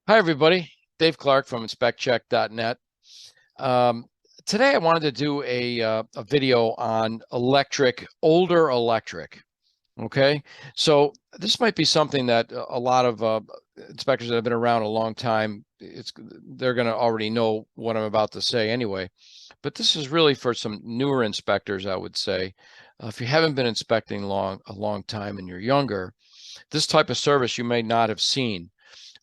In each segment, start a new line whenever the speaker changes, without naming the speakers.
Hi, everybody. Dave Clark from InspectCheck-net. Um, Today, I wanted to do a video on older electric. Okay, so this might be something that a lot of inspectors that have been around a long time, they're going to already know what I'm about to say anyway. But this is really for some newer inspectors, I would say. If you haven't been inspecting a long time and you're younger, this type of service you may not have seen.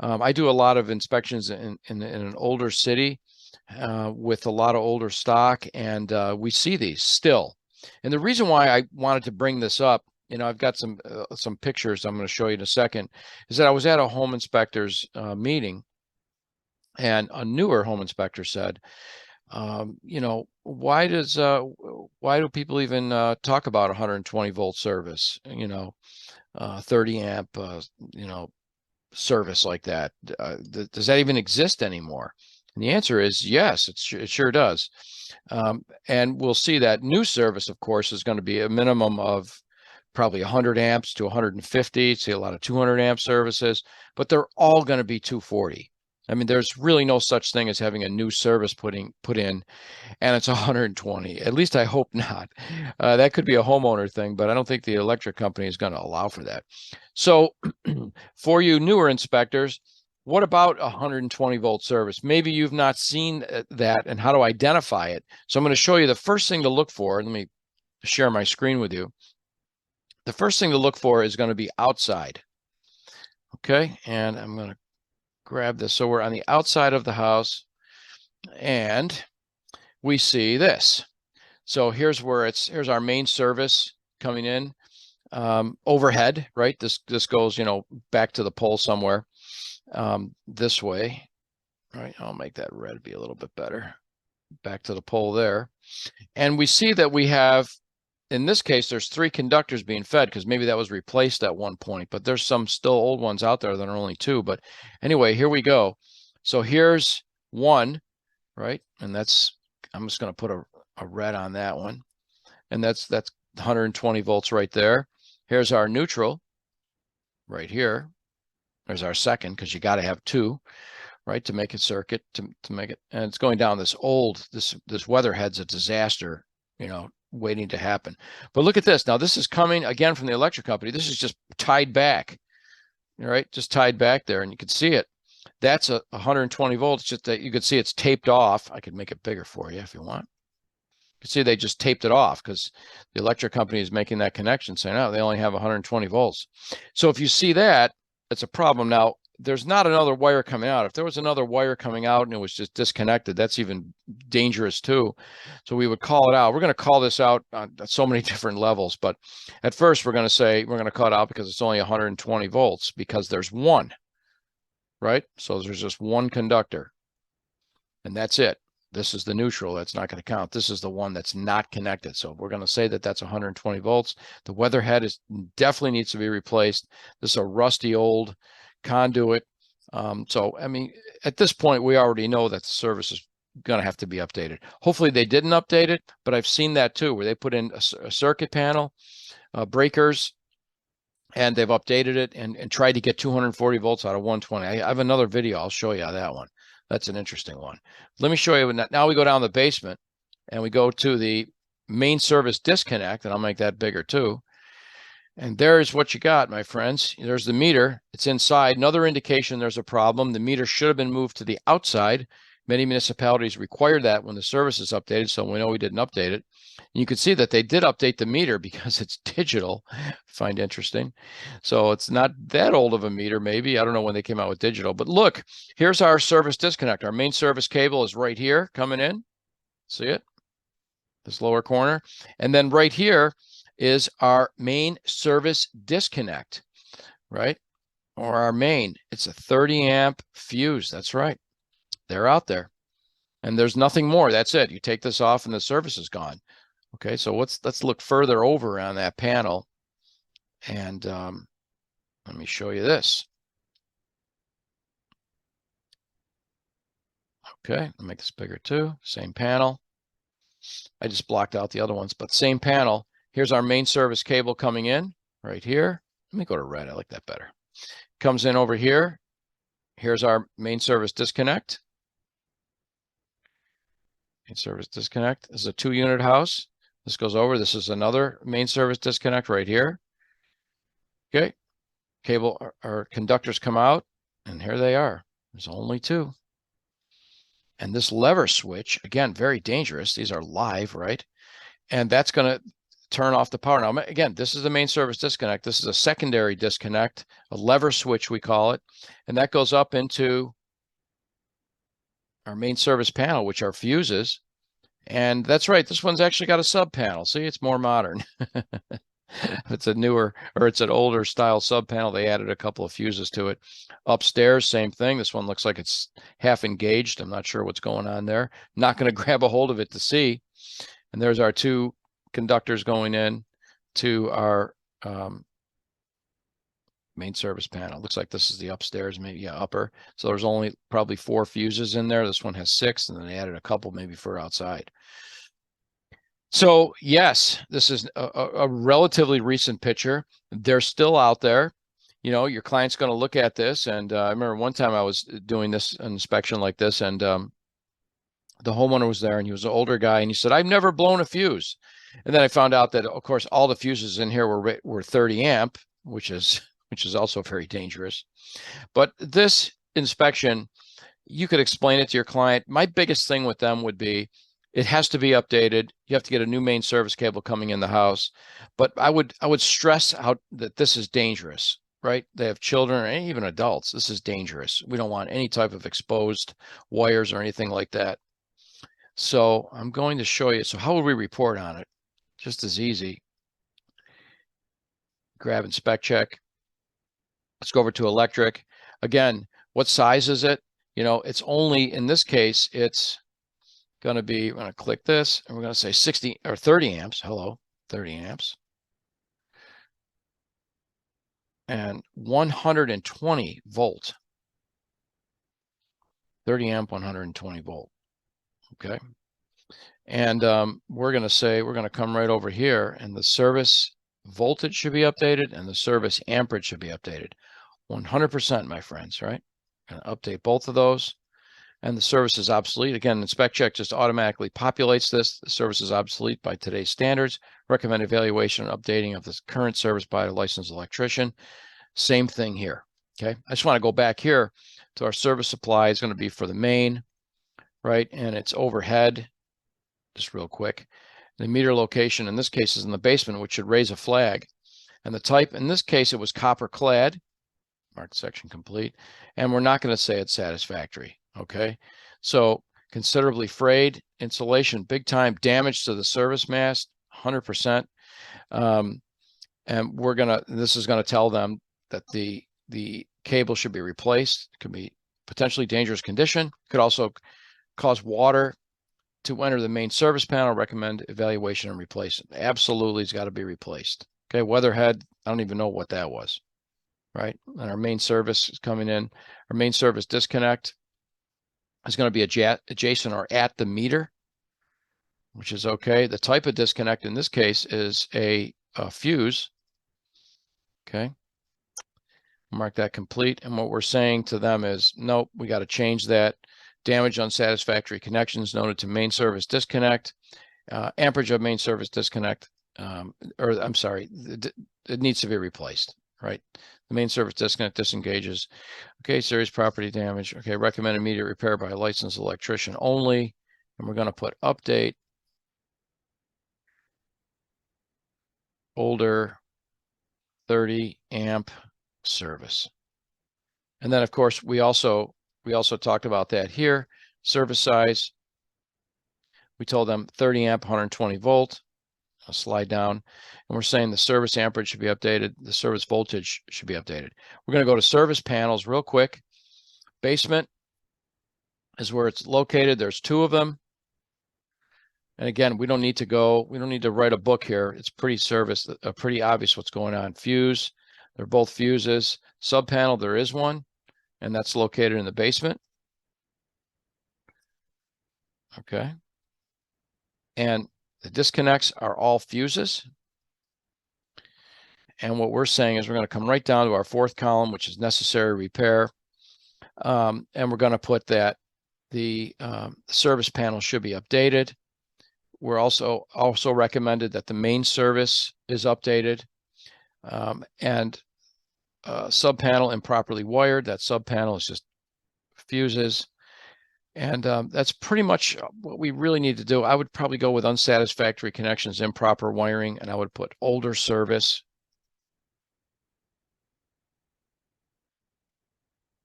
I do a lot of inspections in an older city with a lot of older stock, and we see these still. And the reason why I wanted to bring this up, I've got some pictures I'm going to show you in a second, is that I was at a home inspector's meeting, and a newer home inspector said, why do people even talk about 120 volt service? 30 amp, service like that. Does that even exist anymore? And the answer is yes, it sure does. And we'll see that new service, of course, is going to be a minimum of probably 100 amps to 150. See a lot of 200 amp services, but they're all going to be 240. I mean, there's really no such thing as having a new service put in, and it's 120. At least I hope not. That could be a homeowner thing, but I don't think the electric company is going to allow for that. So for you newer inspectors, what about 120 volt service? Maybe you've not seen that and how to identify it. So I'm going to show you the first thing to look for. Let me share my screen with you. The first thing to look for is going to be outside. Okay, and I'm going to grab this. So we're on the outside of the house, and we see this. So here's our main service coming in overhead, right? This goes, back to the pole somewhere this way, right? I'll make that red be a little bit better. Back to the pole there. And we see that we have, in this case, there's 3 conductors being fed because maybe that was replaced at one point, but there's some still old ones out there that are only 2. But anyway, here we go. So here's 1, right? And I'm just going to put a red on that one. And that's 120 volts right there. Here's our neutral right here. There's our second, because you got to have 2, right, to make a circuit, to make it. And it's going down this weatherhead's a disaster, waiting to happen. But look at this. Now, this is coming again from the electric company. This is just tied back, all right, just tied back there, and you can see it. That's a 120 volts, just that you can see it's taped off. I could make it bigger for you if you want. You can see they just taped it off because the electric company is making that connection, saying, oh, they only have 120 volts. So if you see that, it's a problem. Now, there's not another wire coming out. If there was another wire coming out and it was just disconnected, that's even dangerous too. So we would call it out. We're going to call this out on so many different levels, but at first we're going to say we're going to call it out because it's only 120 volts because there's 1, right? So there's just 1 conductor, and that's it. This is the neutral. That's not going to count. This is the one that's not connected. So we're going to say that that's 120 volts. The weatherhead definitely needs to be replaced. This is a rusty old conduit. So, I mean, at this point, we already know that the service is going to have to be updated. Hopefully they didn't update it, but I've seen that too, where they put in a circuit panel, breakers, and they've updated it and tried to get 240 volts out of 120. I have another video. I'll show you that one. That's an interesting one. Let me show you. Now we go down the basement and we go to the main service disconnect, and I'll make that bigger too. And there's what you got, my friends. There's the meter. It's inside. Another indication there's a problem. The meter should have been moved to the outside. Many municipalities require that when the service is updated, so we know we didn't update it. And you can see that they did update the meter because it's digital. I find interesting. So it's not that old of a meter, maybe. I don't know when they came out with digital. But look, here's our service disconnect. Our main service cable is right here coming in. See it? This lower corner. And then right here is our main service disconnect, right? Or our main. It's a 30 amp fuse. That's right. They're out there. And there's nothing more. That's it. You take this off and the service is gone. Okay, so let's look further over on that panel. And let me show you this. Okay, I'll make this bigger too. Same panel. I just blocked out the other ones, but same panel. Here's our main service cable coming in right here. Let me go to red. I like that better. Comes in over here. Here's our main service disconnect. Main service disconnect. This is a 2-unit house. This goes over. This is another main service disconnect right here. Okay. Cable or conductors come out, and here they are. There's only 2. And this lever switch, again, very dangerous. These are live, right? And that's going to turn off the power. Now, again, this is the main service disconnect. This is a secondary disconnect, a lever switch, we call it. And that goes up into our main service panel, which are fuses. And that's right, this one's actually got a sub panel. See, it's more modern. It's a newer, or it's an older style sub panel. They added a couple of fuses to it. Upstairs, same thing. This one looks like it's half engaged. I'm not sure what's going on there. Not going to grab a hold of it to see. And there's our 2 conductors going in to our main service panel. Looks like this is the upstairs, maybe, yeah, upper. So there's only probably 4 fuses in there. This one has 6, and then they added a couple maybe for outside. So yes, this is a relatively recent picture. They're still out there. You know, your client's going to look at this. And I remember one time I was doing this inspection like this, and the homeowner was there, and he was an older guy, and he said, "I've never blown a fuse." And then I found out that, of course, all the fuses in here were 30 amp, which is also very dangerous. But this inspection, you could explain it to your client. My biggest thing with them would be, it has to be updated. You have to get a new main service cable coming in the house. But I would stress that this is dangerous, right? They have children and even adults. This is dangerous. We don't want any type of exposed wires or anything like that. So I'm going to show you. So how would we report on it? Just as easy. Grab InspectCheck. Let's go over to electric. Again, what size is it? You know, it's only, in this case, it's going to be, we're going to click this, and we're going to say 60 or 30 amps. Hello, 30 amps. And 120 volt. 30 amp, 120 volt. Okay. And we're going to come right over here, and the service voltage should be updated, and the service amperage should be updated. 100%, my friends, right? Going to update both of those. And the service is obsolete. Again, InspectCheck just automatically populates this. The service is obsolete by today's standards. Recommend evaluation and updating of this current service by a licensed electrician. Same thing here. Okay. I just want to go back here to our service supply. It's going to be for the main, right? And it's overhead, just real quick. The meter location in this case is in the basement, which should raise a flag. And the type, in this case, it was copper clad. Marked section complete. And we're not going to say it's satisfactory. Okay, so considerably frayed, insulation, big time, damage to the service mast, 100%. And this is gonna tell them that the cable should be replaced. It could be potentially dangerous condition. Could also cause water to enter the main service panel. Recommend evaluation and replacement. Absolutely, it's got to be replaced. Okay, weatherhead, I don't even know what that was, right? And our main service is coming in. Our main service disconnect is going to be adjacent or at the meter, which is okay. The type of disconnect in this case is a fuse. Okay. Mark that complete. And what we're saying to them is, nope, we got to change that. Damage, unsatisfactory connections noted to main service disconnect. Amperage of main service disconnect, or I'm sorry, it needs to be replaced, right? The main service disconnect disengages. Okay, serious property damage. Okay, recommend immediate repair by a licensed electrician only. And we're going to put update older 30 amp service. And then of course we also talked about that here. Service size, we told them 30 amp, 120 volt. I'll slide down, and we're saying the service amperage should be updated. The service voltage should be updated. We're going to go to service panels real quick. Basement is where it's located. There's 2 of them. And again, we don't need to write a book here. It's pretty obvious what's going on. Fuse, they're both fuses. Sub panel, there is one, and that's located in the basement. Okay. And the disconnects are all fuses. And what we're saying is we're going to come right down to our 4th column, which is necessary repair. And we're going to put that the service panel should be updated. We're also recommended that the main service is updated, and sub panel improperly wired. That sub panel is just fuses. And that's pretty much what we really need to do. I would probably go with unsatisfactory connections, improper wiring, and I would put older service.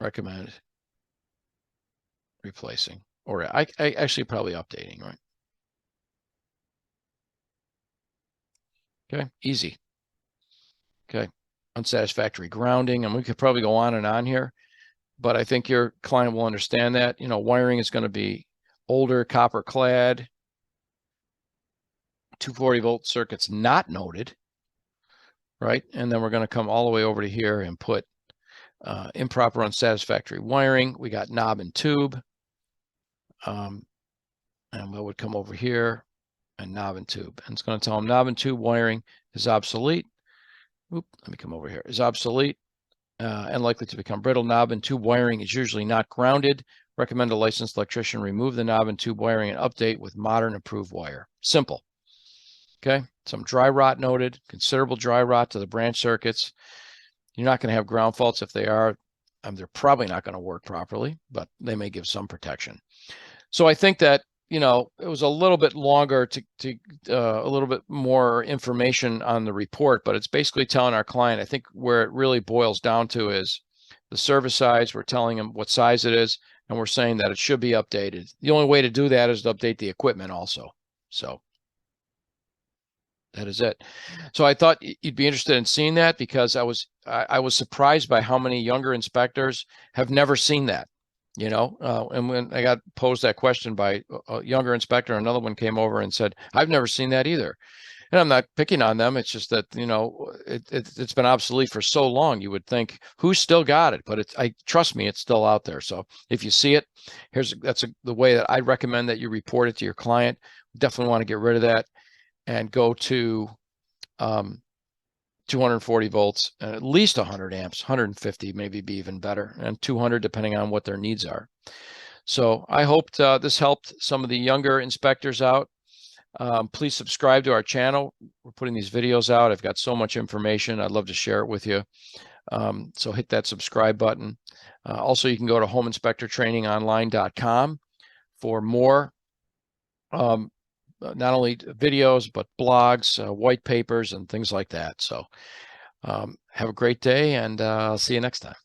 Recommended replacing, or I actually probably updating, right? Okay, easy. Okay, unsatisfactory grounding, and we could probably go on and on here, but I think your client will understand that. You know, wiring is going to be older, copper clad, 240-volt circuits not noted, right? And then we're going to come all the way over to here and put improper unsatisfactory wiring. We got knob and tube. And we would come over here and knob and tube. And it's going to tell them knob and tube wiring is obsolete. Oop, let me come over here. Is obsolete and likely to become brittle. Knob and tube wiring is usually not grounded. Recommend a licensed electrician remove the knob and tube wiring and update with modern improved wire. Simple. Okay. Some dry rot noted, considerable dry rot to the branch circuits. You're not going to have ground faults. If they are, they're probably not going to work properly, but they may give some protection. So I think that, you know, it was a little bit longer to a little bit more information on the report, but it's basically telling our client, I think where it really boils down to is the service size. We're telling them what size it is, and we're saying that it should be updated. The only way to do that is to update the equipment also. So that is it. So I thought you'd be interested in seeing that, because I was surprised by how many younger inspectors have never seen that. You know, and when I got posed that question by a younger inspector, another one came over and said, I've never seen that either. And I'm not picking on them. It's just that, you know, it's been obsolete for so long. You would think, who's still got it? But trust me, it's still out there. So if you see it, that's the way that I recommend that you report it to your client. Definitely want to get rid of that and go to 240 volts and at least 100 amps, 150 maybe be even better, and 200 depending on what their needs are. So I hoped this helped some of the younger inspectors out. Please subscribe to our channel. We're putting these videos out. I've got so much information. I'd love to share it with you. So hit that subscribe button. Also, you can go to homeinspectortrainingonline.com for more, not only videos, but blogs, white papers, and things like that. So have a great day, and I'll see you next time.